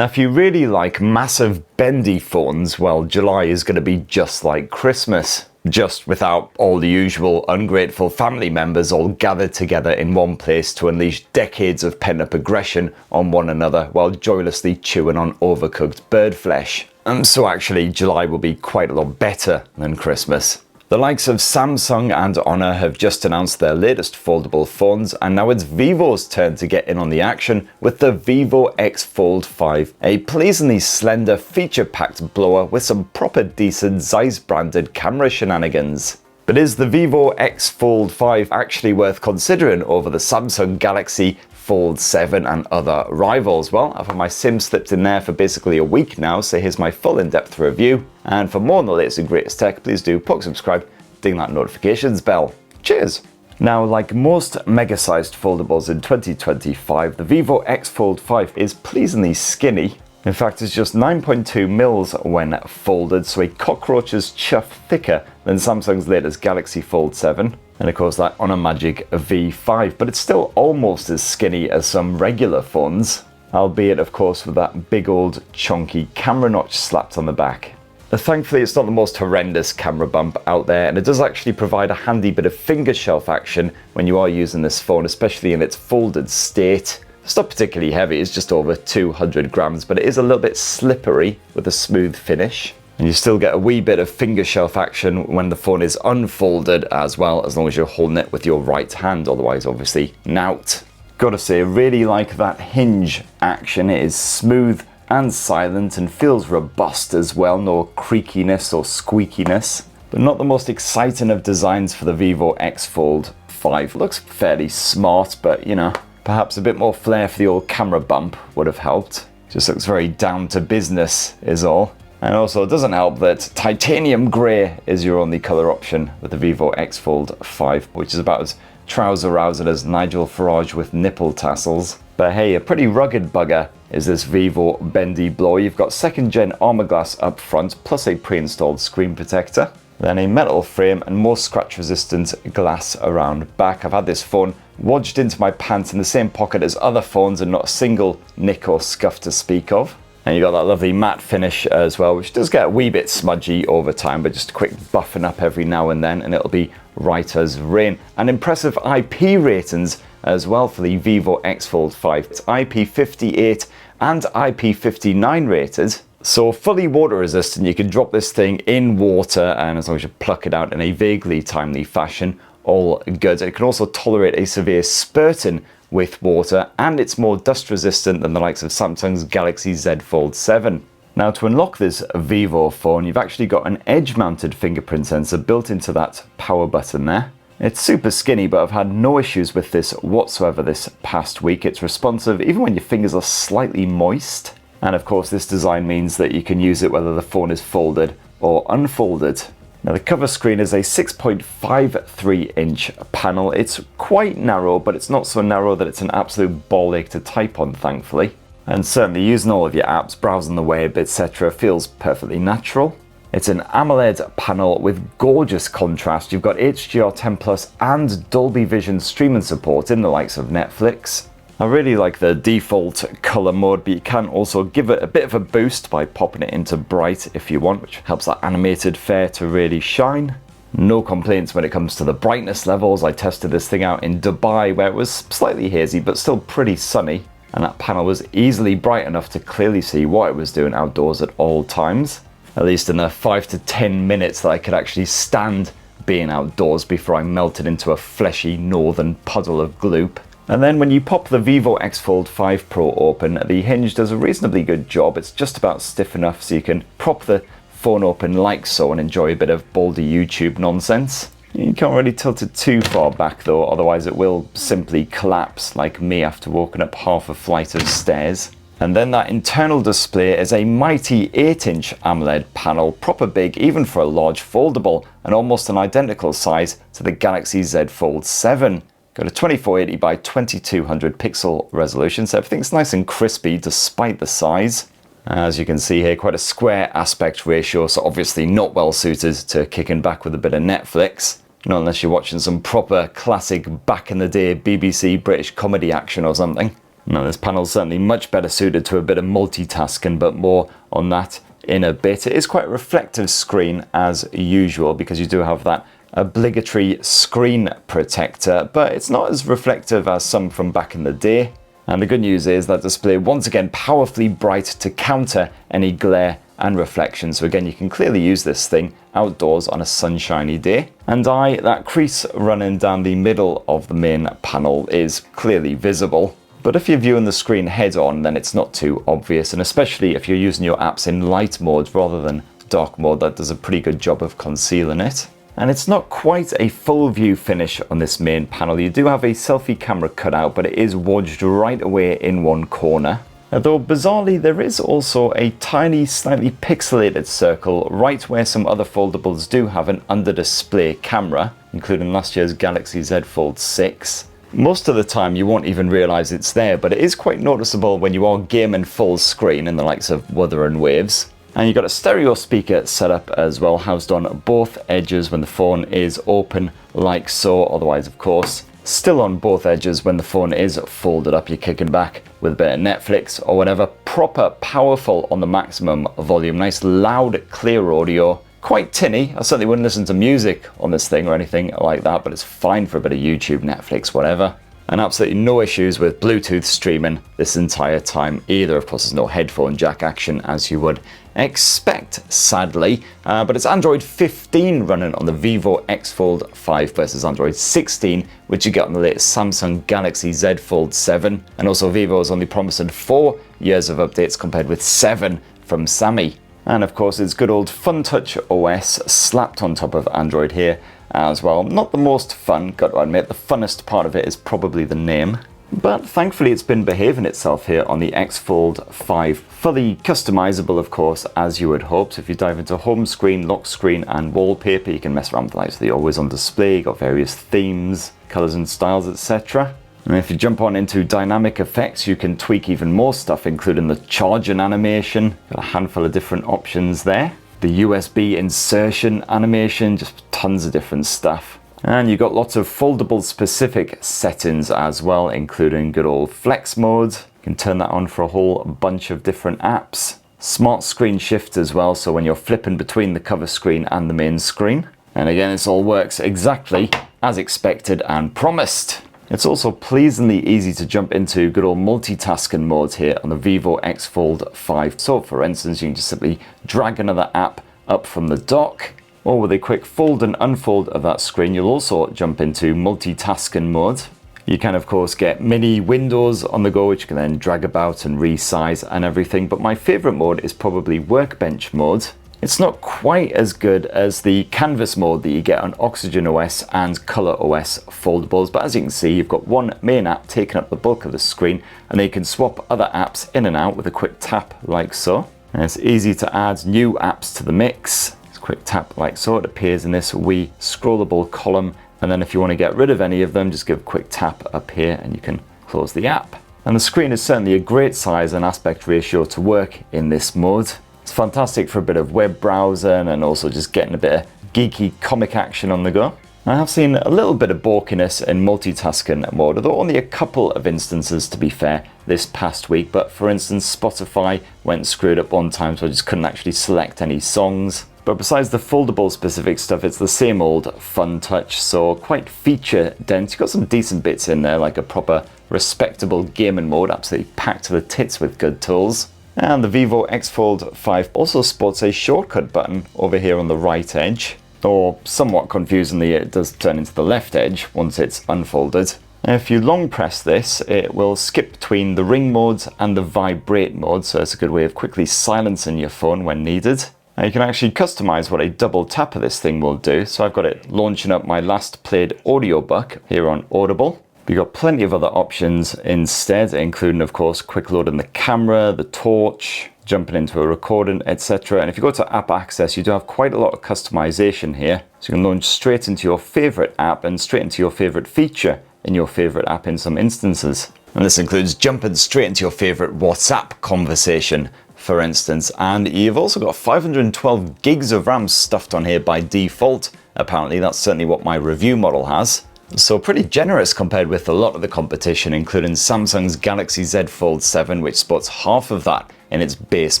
Now, if you really like massive bendy phones, well, July is going to be just like Christmas. Just without all the usual ungrateful family members all gathered together in one place to unleash decades of pent-up aggression on one another while joylessly chewing on overcooked bird flesh. And so actually, July will be quite a lot better than Christmas. The likes of Samsung and Honor have just announced their latest foldable phones, and now it's Vivo's turn to get in on the action with the Vivo X Fold 5, a pleasingly slender feature-packed blower with some proper decent Zeiss branded camera shenanigans. But is the Vivo X Fold 5 actually worth considering over the Samsung Galaxy Fold 7 and other rivals? Well, I've had my SIM slipped in there for basically a week now, so here's my full in-depth review. And for more on the latest and greatest tech, please do subscribe, ding that notifications bell. Cheers! Now, like most mega-sized foldables in 2025, the Vivo X Fold 5 is pleasingly skinny. In fact, it's just 9.2 mils when folded, so a cockroach's chuff thicker than Samsung's latest Galaxy Fold 7. And of course that Honor Magic V5, but it's still almost as skinny as some regular phones, albeit of course with that big old chunky camera notch slapped on the back. Thankfully it's not the most horrendous camera bump out there, and it does actually provide a handy bit of finger shelf action when you are using this phone, especially in its folded state. It's not particularly heavy, it's just over 200 grams, but it is a little bit slippery with a smooth finish. And you still get a wee bit of finger shelf action when the phone is unfolded as well, as long as you're holding it with your right hand, otherwise obviously nout. Gotta say, I really like that hinge action. It is smooth and silent and feels robust as well, no creakiness or squeakiness. But not the most exciting of designs for the Vivo X Fold 5. Looks fairly smart, but you know, perhaps a bit more flair for the old camera bump would have helped. Just looks very down to business is all. And also, it doesn't help that titanium grey is your only colour option with the Vivo X Fold 5, which is about as trouser-rousing as Nigel Farage with nipple tassels. But hey, a pretty rugged bugger is this Vivo bendy blower. You've got 2nd gen armour glass up front, plus a pre-installed screen protector. Then a metal frame and more scratch-resistant glass around back. I've had this phone lodged into my pants in the same pocket as other phones and not a single nick or scuff to speak of. And you got that lovely matte finish as well, which does get a wee bit smudgy over time, but just a quick buffing up every now and then and it'll be right as rain. And impressive IP ratings as well for the Vivo X Fold 5. It's IP58 and IP59 rated. So fully water resistant, you can drop this thing in water and as long as you pluck it out in a vaguely timely fashion, all good. It can also tolerate a severe spurting with water, and it's more dust resistant than the likes of Samsung's Galaxy Z Fold 7. Now, to unlock this Vivo phone, you've actually got an edge-mounted fingerprint sensor built into that power button there. It's super skinny, but I've had no issues with this whatsoever this past week. It's responsive even when your fingers are slightly moist. And of course, this design means that you can use it whether the phone is folded or unfolded. Now, the cover screen is a 6.53-inch panel. It's quite narrow, but it's not so narrow that it's an absolute ball ache to type on, thankfully. And certainly using all of your apps, browsing the web, etc. feels perfectly natural. It's an AMOLED panel with gorgeous contrast. You've got HDR10+ and Dolby Vision streaming support in the likes of Netflix. I really like the default color mode, but you can also give it a bit of a boost by popping it into bright if you want, which helps that animated fare to really shine. No complaints when it comes to the brightness levels. I tested this thing out in Dubai where it was slightly hazy but still pretty sunny, and that panel was easily bright enough to clearly see what it was doing outdoors at all times, at least in the 5 to 10 minutes that I could actually stand being outdoors before I melted into a fleshy northern puddle of gloop. And then when you pop the Vivo X Fold 5 Pro open, the hinge does a reasonably good job. It's just about stiff enough so you can prop the phone open like so and enjoy a bit of baldy YouTube nonsense. You can't really tilt it too far back though, otherwise it will simply collapse like me after walking up half a flight of stairs. And then that internal display is a mighty 8-inch AMOLED panel, proper big even for a large foldable, and almost an identical size to the Galaxy Z Fold 7. Got a 2480 by 2200 pixel resolution, so everything's nice and crispy despite the size. As you can see here, quite a square aspect ratio, so obviously not well suited to kicking back with a bit of Netflix. Not unless you're watching some proper classic back in the day BBC British comedy action or something. Now this panel is certainly much better suited to a bit of multitasking, but more on that in a bit. It is quite a reflective screen as usual because you do have that obligatory screen protector, but it's not as reflective as some from back in the day. And the good news is that display once again powerfully bright to counter any glare and reflection. So again, you can clearly use this thing outdoors on a sunshiny day. And that crease running down the middle of the main panel is clearly visible. But if you're viewing the screen head on, then it's not too obvious. And especially if you're using your apps in light mode rather than dark mode, that does a pretty good job of concealing it. And it's not quite a full view finish on this main panel. You do have a selfie camera cutout, but it is wedged right away in one corner. Although bizarrely, there is also a tiny, slightly pixelated circle right where some other foldables do have an under-display camera, including last year's Galaxy Z Fold 6. Most of the time you won't even realise it's there, but it is quite noticeable when you are gaming full screen in the likes of Wuthering waves. And you've got a stereo speaker set up as well, housed on both edges when the phone is open like so. Otherwise, of course, still on both edges when the phone is folded up. You're kicking back with a bit of Netflix or whatever. Proper powerful on the maximum volume. Nice loud clear audio. Quite tinny. I certainly wouldn't listen to music on this thing or anything like that, but it's fine for a bit of YouTube, Netflix, whatever. And absolutely no issues with Bluetooth streaming this entire time either. Of course, there's no headphone jack action as you would expect, sadly. But it's Android 15 running on the Vivo X Fold 5 versus Android 16, which you get on the latest Samsung Galaxy Z Fold 7. And also Vivo is only promising 4 years of updates compared with 7 from Sammy. And of course, it's good old FunTouch OS slapped on top of Android here as well. Not the most fun, got to admit. The funnest part of it is probably the name. But thankfully it's been behaving itself here on the X Fold 5. Fully customizable, of course, as you would hope. So if you dive into home screen, lock screen and wallpaper, you can mess around with like the always on display. You've got various themes, colors and styles, etc. And if you jump on into dynamic effects, you can tweak even more stuff, including the charging animation. Got a handful of different options there. The USB insertion animation, just tons of different stuff. And you've got lots of foldable specific settings as well, including good old flex mode. You can turn that on for a whole bunch of different apps. Smart screen shift as well, so when you're flipping between the cover screen and the main screen. And again, this all works exactly as expected and promised. It's also pleasingly easy to jump into good old multitasking mode here on the Vivo X Fold 5. So for instance, you can just simply drag another app up from the dock, or with a quick fold and unfold of that screen, you'll also jump into multitasking mode. You can of course get mini windows on the go, which you can then drag about and resize and everything. But my favorite mode is probably workbench mode. It's not quite as good as the canvas mode that you get on Oxygen OS and Color OS foldables, but as you can see, you've got one main app taking up the bulk of the screen, and then you can swap other apps in and out with a quick tap like so. And it's easy to add new apps to the mix. It's a quick tap like so. It appears in this wee scrollable column, and then if you want to get rid of any of them, just give a quick tap up here and you can close the app. And the screen is certainly a great size and aspect ratio to work in this mode. It's fantastic for a bit of web browsing and also just getting a bit of geeky comic action on the go. I have seen a little bit of balkiness in multitasking mode, although only a couple of instances to be fair this past week. But for instance, Spotify went screwed up one time, so I just couldn't actually select any songs. But besides the foldable specific stuff, it's the same old FunTouch, so quite feature dense. You've got some decent bits in there, like a proper respectable gaming mode, absolutely packed to the tits with good tools. And the Vivo X Fold 5 also sports a shortcut button over here on the right edge, or somewhat confusingly it does turn into the left edge once it's unfolded. If you long press this, it will skip between the ring modes and the vibrate mode, so it's a good way of quickly silencing your phone when needed. Now you can actually customize what a double tap of this thing will do, so I've got it launching up my last played audiobook here on Audible. You've got plenty of other options instead, including of course quick loading the camera, the torch, jumping into a recording, etc. And if you go to app access, you do have quite a lot of customization here. So you can launch straight into your favorite app and straight into your favorite feature in your favorite app in some instances. And this includes jumping straight into your favorite WhatsApp conversation, for instance. And you've also got 512 gigs of RAM stuffed on here by default. Apparently, that's certainly what my review model has. So pretty generous compared with a lot of the competition, including Samsung's Galaxy Z Fold 7, which sports half of that in its base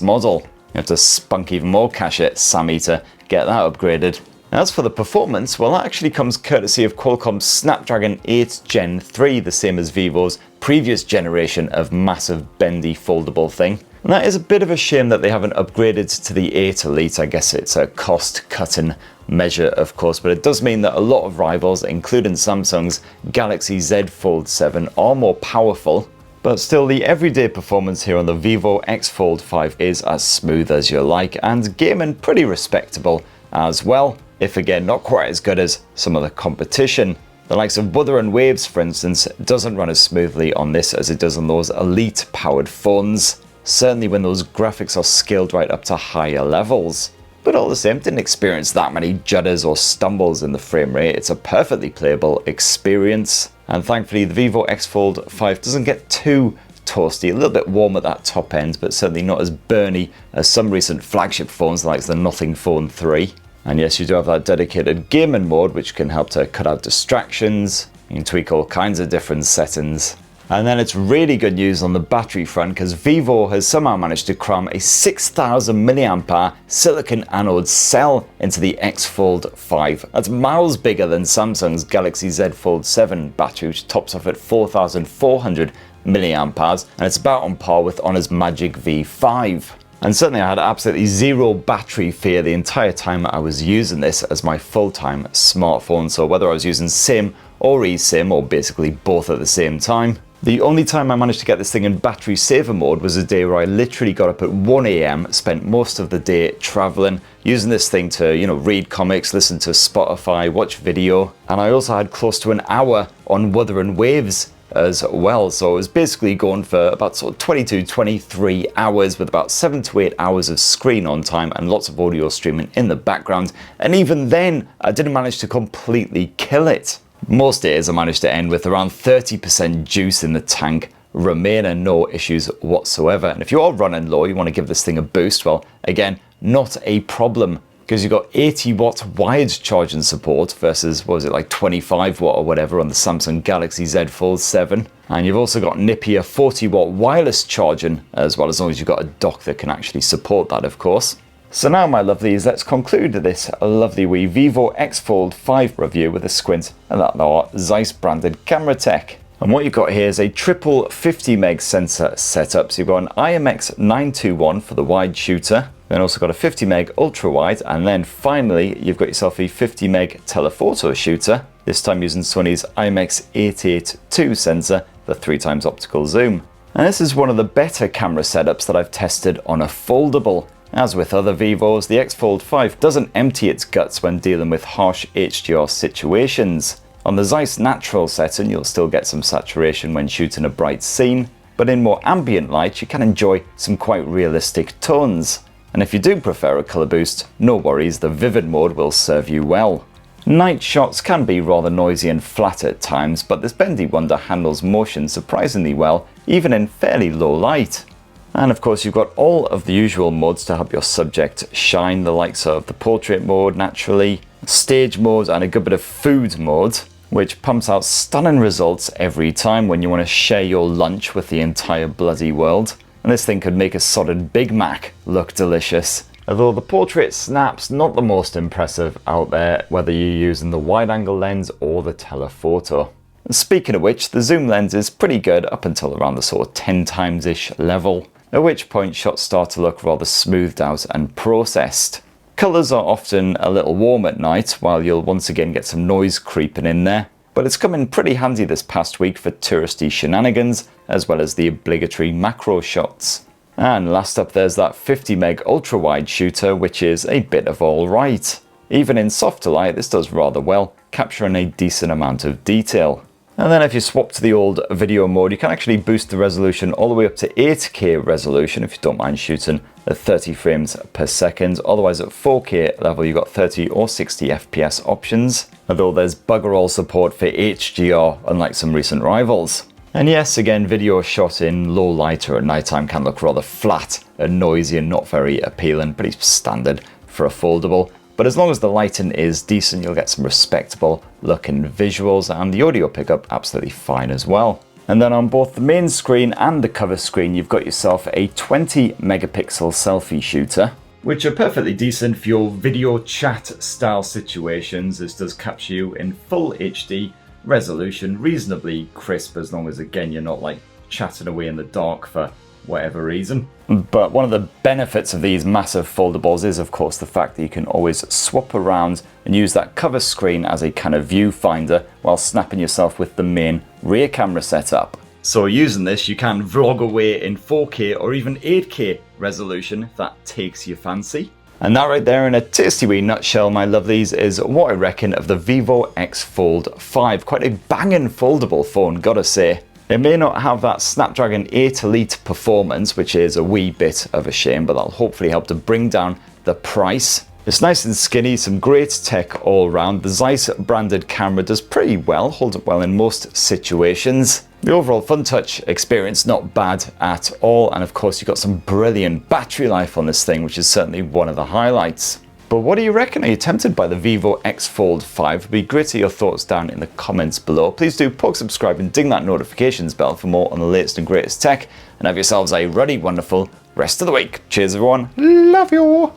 model. You have to spunk even more cash at Sammy to get that upgraded. As for the performance, well, that actually comes courtesy of Qualcomm's Snapdragon 8 Gen 3, the same as Vivo's previous generation of massive bendy foldable thing. And that is a bit of a shame that they haven't upgraded to the 8 Elite. I guess it's a cost-cutting measure, of course, but it does mean that a lot of rivals, including Samsung's Galaxy Z Fold 7, are more powerful. But still, the everyday performance here on the Vivo X Fold 5 is as smooth as you like, and gaming pretty respectable as well, if again not quite as good as some of the competition. The likes of Wuthering Waves, for instance, doesn't run as smoothly on this as it does on those Elite powered phones, certainly when those graphics are scaled right up to higher levels. But all the same, didn't experience that many judders or stumbles in the frame rate. It's a perfectly playable experience. And thankfully, the Vivo X Fold 5 doesn't get too toasty, a little bit warm at that top end, but certainly not as burny as some recent flagship phones like the Nothing Phone 3. And yes, you do have that dedicated gaming mode, which can help to cut out distractions. You can tweak all kinds of different settings. And then it's really good news on the battery front, because Vivo has somehow managed to cram a 6000 mAh silicon anode cell into the X Fold 5. That's miles bigger than Samsung's Galaxy Z Fold 7 battery, which tops off at 4400 mAh, and it's about on par with Honor's Magic V5. And certainly I had absolutely zero battery fear the entire time I was using this as my full-time smartphone. So whether I was using SIM or eSIM, or basically both at the same time. The only time I managed to get this thing in battery saver mode was a day where I literally got up at 1 AM, spent most of the day traveling, using this thing to, read comics, listen to Spotify, watch video. And I also had close to an hour on Wuthering Waves as well. So it was basically going for about sort of 22, 23 hours with about 7 to 8 hours of screen on time and lots of audio streaming in the background. And even then, I didn't manage to completely kill it. Most days I managed to end with around 30% juice in the tank remaining, no issues whatsoever. And if you are running low, you want to give this thing a boost, well, again, not a problem, because you've got 80 watt wired charging support versus, what was it, like 25 watt or whatever on the Samsung Galaxy Z Fold 7. And you've also got nippier 40 watt wireless charging as well, as long as you've got a dock that can actually support that, of course. So now, my lovelies, let's conclude this lovely wee Vivo X Fold 5 review with a squint at our Zeiss branded camera tech. And what you've got here is a triple 50 meg sensor setup. So you've got an IMX921 for the wide shooter, then also got a 50 meg ultra wide, and then finally you've got yourself a 50 meg telephoto shooter, this time using Sony's IMX882 sensor for 3x optical zoom. And this is one of the better camera setups that I've tested on a foldable. As with other Vivos, the X Fold 5 doesn't empty its guts when dealing with harsh HDR situations. On the Zeiss natural setting, you'll still get some saturation when shooting a bright scene, but in more ambient light, you can enjoy some quite realistic tones. And if you do prefer a colour boost, no worries, the vivid mode will serve you well. Night shots can be rather noisy and flat at times, but this bendy wonder handles motion surprisingly well, even in fairly low light. And of course, you've got all of the usual modes to help your subject shine, the likes of the portrait mode naturally, stage mode, and a good bit of food mode, which pumps out stunning results every time when you want to share your lunch with the entire bloody world. And this thing could make a sodded Big Mac look delicious. Although the portrait snap's not the most impressive out there, whether you're using the wide angle lens or the telephoto. And speaking of which, the zoom lens is pretty good up until around the sort of 10 times-ish level, at which point shots start to look rather smoothed out and processed. Colours are often a little warm at night, while you'll once again get some noise creeping in there, but it's come in pretty handy this past week for touristy shenanigans, as well as the obligatory macro shots. And last up, there's that 50 meg ultra wide shooter, which is a bit of alright. Even in softer light, this does rather well, capturing a decent amount of detail. And then if you swap to the old video mode, you can actually boost the resolution all the way up to 8K resolution if you don't mind shooting at 30 frames per second. Otherwise at 4K level, you've got 30 or 60 FPS options, although there's bugger all support for HDR, unlike some recent rivals. And yes, again, video shot in low light or at nighttime can look rather flat and noisy and not very appealing, pretty standard for a foldable. but as long as the lighting is decent, you'll get some respectable looking visuals, and the audio pickup absolutely fine as well. And then on both the main screen and the cover screen, you've got yourself a 20 megapixel selfie shooter, which are perfectly decent for your video chat style situations. This does capture you in full HD resolution, reasonably crisp, as long as, again, you're not like chatting away in the dark for whatever reason. But one of the benefits of these massive foldables is, of course, the fact that you can always swap around and use that cover screen as a kind of viewfinder while snapping yourself with the main rear camera setup. So using this, you can vlog away in 4K or even 8K resolution if that takes your fancy. And that right there, in a tasty wee nutshell, my lovelies, is what I reckon of the Vivo X Fold 5. Quite a banging foldable phone, gotta say. It may not have that Snapdragon 8 Elite performance, which is a wee bit of a shame, but that'll hopefully help to bring down the price. It's nice and skinny, some great tech all around. The Zeiss branded camera does pretty well, holds up well in most situations. The overall FunTouch experience, not bad at all, and of course you've got some brilliant battery life on this thing, which is certainly one of the highlights. But what do you reckon? Are you tempted by the Vivo X Fold 5? It'd be great to hear your thoughts down in the comments below. Please do poke subscribe and ding that notifications bell for more on the latest and greatest tech, and have yourselves a ruddy, wonderful rest of the week. Cheers everyone, love you!